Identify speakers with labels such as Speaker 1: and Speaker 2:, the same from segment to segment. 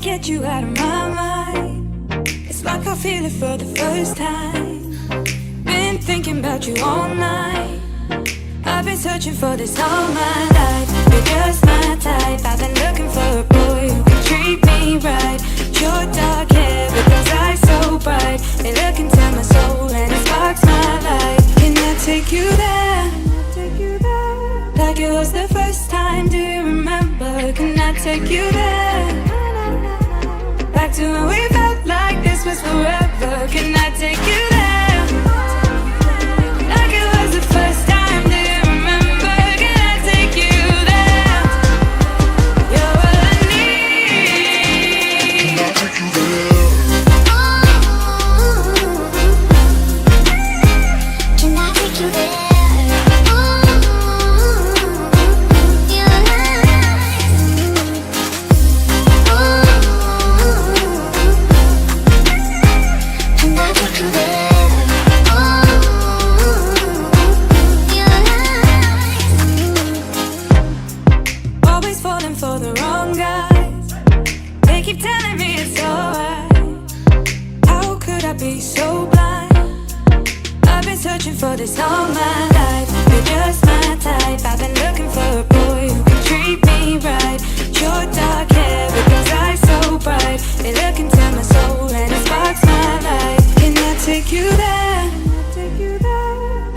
Speaker 1: get you out of my mind. It's like I feel it for the first time. Been thinking about you all night. I've been searching for this all my life. You're just my type. I've been looking for a boy who can treat me right. Your dark hair with those eyes so bright, they look into my soul and it sparks my life. Can I take you there? Like it was the first time, do you remember? Can I take you there? Back to when we felt like this was forever. Can I take you there? Like it was the first time, do you remember? Can I take you there? You're all I need. Can I take you there? Can I take you there? For the wrong guys, they keep telling me it's alright. How could I be so blind? I've been searching for this all my life. You're just my type. I've been looking for a boy who can treat me right. Your dark hair with those eyes so bright, they look into my soul and it sparks my life. Can I take you there?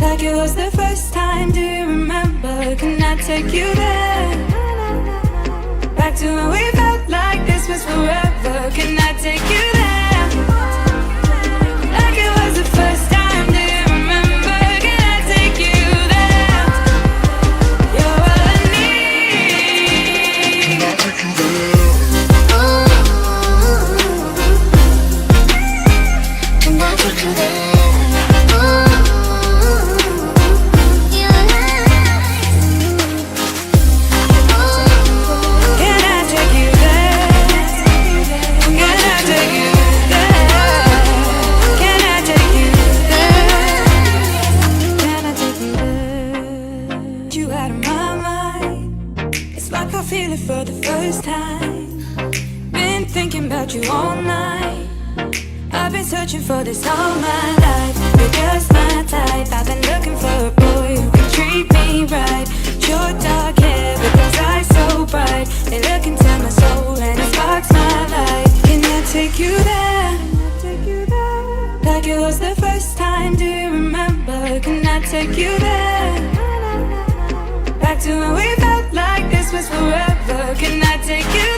Speaker 1: Like it was the first time, do you remember? Can I take you there? Back to when we felt like this was forever. Can I take you there? Like it was the first time, do you remember? Can I take you there? You're all I need. Can I take you there? Can I take you there? Feel it for the first time. Been thinking about you all night. I've been searching for this all my life. You're just my type. I've been looking for a boy who can treat me right. Your dark hair with those eyes so bright, they look into my soul and it sparks my life. Can I take you there? Like it was the first time, do you remember? Can I take you there? Back to when we felt like this was forever. Can I take you